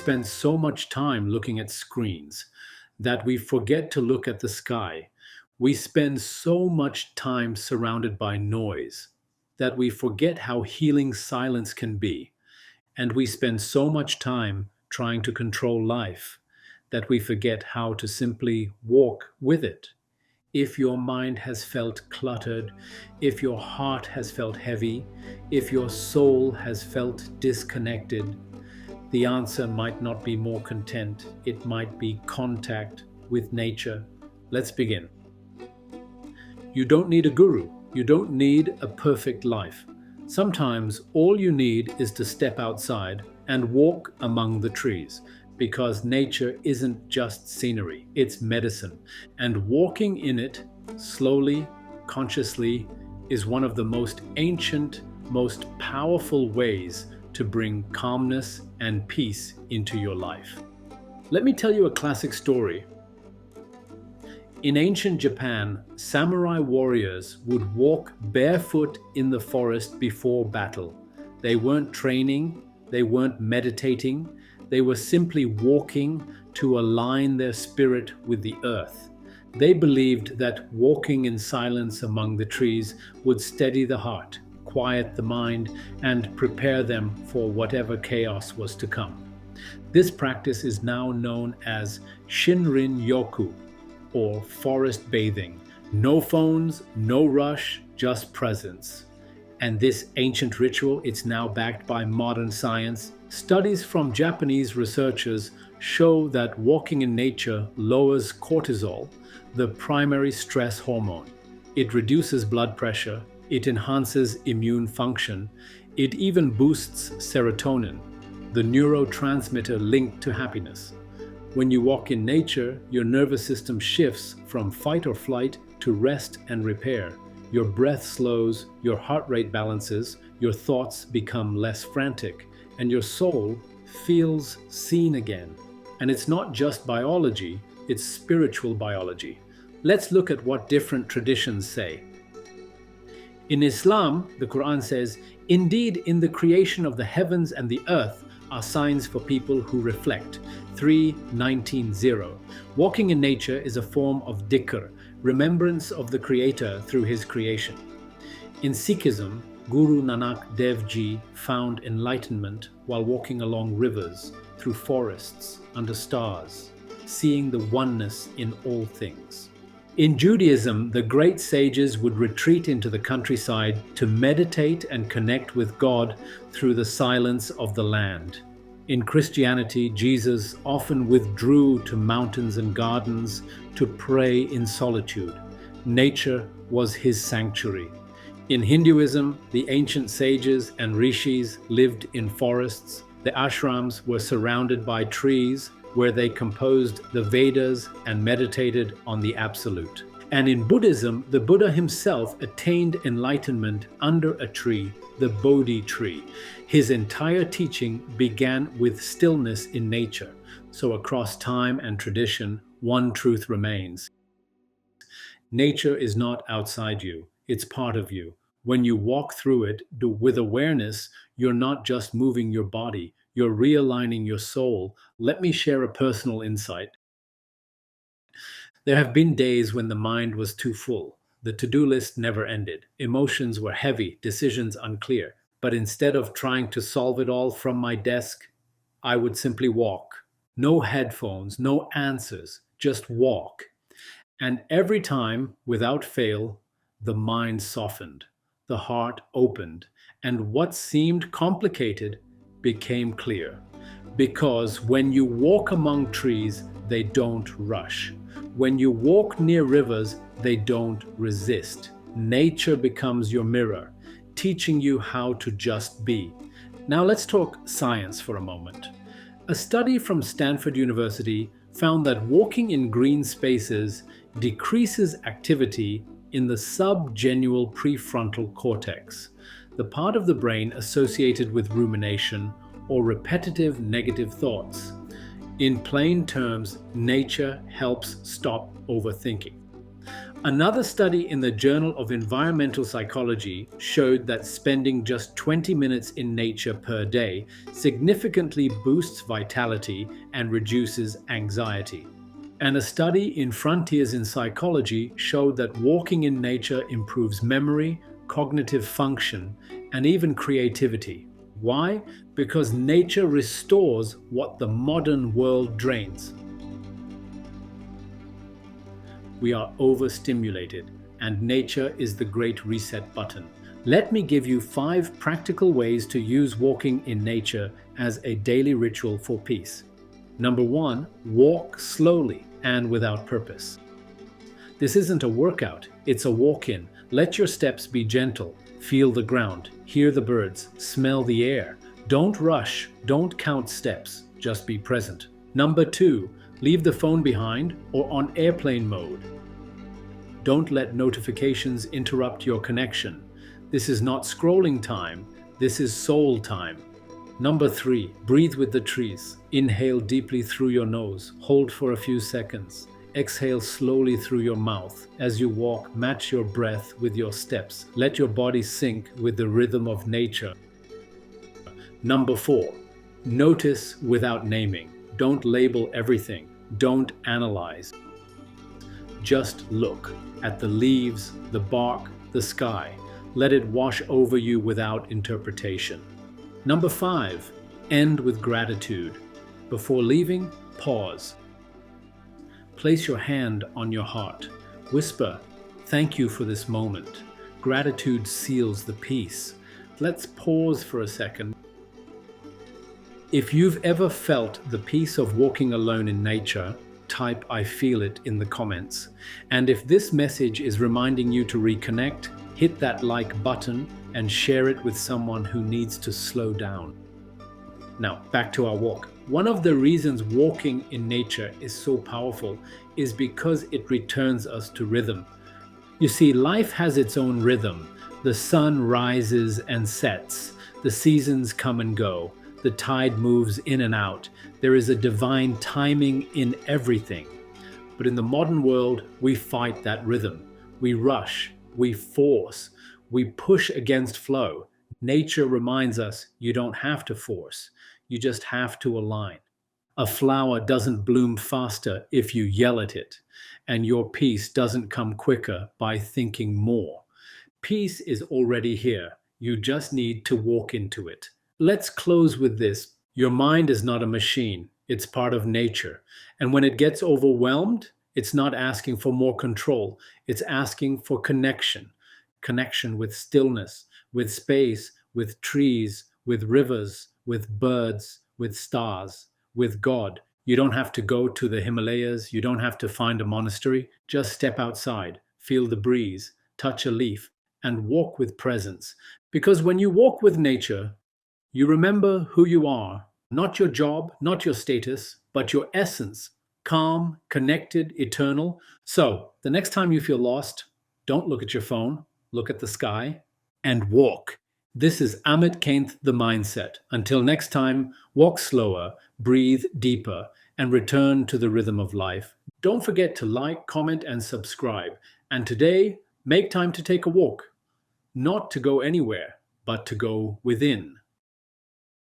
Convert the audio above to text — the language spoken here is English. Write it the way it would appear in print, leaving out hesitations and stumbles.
spend so much time looking at screens that we forget to look at the sky. We spend so much time surrounded by noise that we forget how healing silence can be. And we spend so much time trying to control life that we forget how to simply walk with it. If your mind has felt cluttered, if your heart has felt heavy, if your soul has felt disconnected, the answer might not be more content, it might be contact with nature. Let's begin. You don't need a guru, you don't need a perfect life. Sometimes all you need is to step outside and walk among the trees because nature isn't just scenery, it's medicine. And walking in it slowly, consciously, is one of the most ancient, most powerful ways to bring calmness and peace into your life. Let me tell you a classic story. In ancient Japan, samurai warriors would walk barefoot in the forest before battle. They weren't training, they weren't meditating, they were simply walking to align their spirit with the earth. They believed that walking in silence among the trees would steady the heart, quiet the mind, and prepare them for whatever chaos was to come. This practice is now known as Shinrin Yoku, or forest bathing. No phones, no rush, just presence. And this ancient ritual, it's now backed by modern science. Studies from Japanese researchers show that walking in nature lowers cortisol, the primary stress hormone. It reduces blood pressure, it enhances immune function, it even boosts serotonin, the neurotransmitter linked to happiness. When you walk in nature, your nervous system shifts from fight or flight to rest and repair. Your breath slows, your heart rate balances, your thoughts become less frantic, and your soul feels seen again. And it's not just biology, it's spiritual biology. Let's look at what different traditions say. In Islam, the Quran says, "Indeed, in the creation of the heavens and the earth are signs for people who reflect." 3:19:0. Walking in nature is a form of dhikr, remembrance of the Creator through His creation. In Sikhism, Guru Nanak Dev Ji found enlightenment while walking along rivers, through forests, under stars, seeing the oneness in all things. In Judaism, the great sages would retreat into the countryside to meditate and connect with God through the silence of the land. In Christianity, Jesus often withdrew to mountains and gardens to pray in solitude. Nature was his sanctuary. In Hinduism, the ancient sages and rishis lived in forests. The ashrams were surrounded by trees where they composed the Vedas and meditated on the Absolute. And in Buddhism, the Buddha himself attained enlightenment under a tree, the Bodhi tree. His entire teaching began with stillness in nature. So across time and tradition, one truth remains. Nature is not outside you, it's part of you. When you walk through it with awareness, you're not just moving your body, you're realigning your soul. Let me share a personal insight. There have been days when the mind was too full. The to-do list never ended. Emotions were heavy, decisions unclear. But instead of trying to solve it all from my desk, I would simply walk. No headphones, no answers, just walk. And every time, without fail, the mind softened, the heart opened, and what seemed complicated became clear. Because when you walk among trees, they don't rush. When you walk near rivers, they don't resist. Nature becomes your mirror, teaching you how to just be. Now let's talk science for a moment. A study from Stanford University found that walking in green spaces decreases activity in the subgenual prefrontal cortex, the part of the brain associated with rumination or repetitive negative thoughts. In plain terms, nature helps stop overthinking. Another study in the Journal of Environmental Psychology showed that spending just 20 minutes in nature per day significantly boosts vitality and reduces anxiety. And a study in Frontiers in Psychology showed that walking in nature improves memory, cognitive function, and even creativity. Why? Because nature restores what the modern world drains. We are overstimulated, and nature is the great reset button. Let me give you 5 practical ways to use walking in nature as a daily ritual for peace. Number 1, walk slowly and without purpose. This isn't a workout, it's a walk in. Let your steps be gentle. Feel the ground, hear the birds, smell the air. Don't rush, don't count steps, just be present. Number 2, leave the phone behind or on airplane mode. Don't let notifications interrupt your connection. This is not scrolling time, this is soul time. Number 3, breathe with the trees. Inhale deeply through your nose, hold for a few seconds. Exhale slowly through your mouth. As you walk, match your breath with your steps. Let your body sync with the rhythm of nature. Number 4, notice without naming. Don't label everything. Don't analyze. Just look at the leaves, the bark, the sky. Let it wash over you without interpretation. Number 5, end with gratitude. Before leaving, pause. Place your hand on your heart. Whisper, "Thank you for this moment." Gratitude seals the peace. Let's pause for a second. If you've ever felt the peace of walking alone in nature, type "I feel it" in the comments. And if this message is reminding you to reconnect, hit that like button and share it with someone who needs to slow down. Now, back to our walk. One of the reasons walking in nature is so powerful is because it returns us to rhythm. You see, life has its own rhythm. The sun rises and sets. The seasons come and go. The tide moves in and out. There is a divine timing in everything. But in the modern world, we fight that rhythm. We rush, we force, we push against flow. Nature reminds us you don't have to force, you just have to align. A flower doesn't bloom faster if you yell at it, and your peace doesn't come quicker by thinking more. Peace is already here. You just need to walk into it. Let's close with this. Your mind is not a machine. It's part of nature. And when it gets overwhelmed, it's not asking for more control. It's asking for connection. Connection with stillness, with space, with trees, with rivers, with birds, with stars, with God. You don't have to go to the Himalayas. You don't have to find a monastery. Just step outside, feel the breeze, touch a leaf, and walk with presence. Because when you walk with nature, you remember who you are, not your job, not your status, but your essence, calm, connected, eternal. So, the next time you feel lost, don't look at your phone, look at the sky, and walk. This is Amit Kainth, The Mindset. Until next time, walk slower, breathe deeper, and return to the rhythm of life. Don't forget to like, comment, and subscribe. And today, make time to take a walk. Not to go anywhere, but to go within.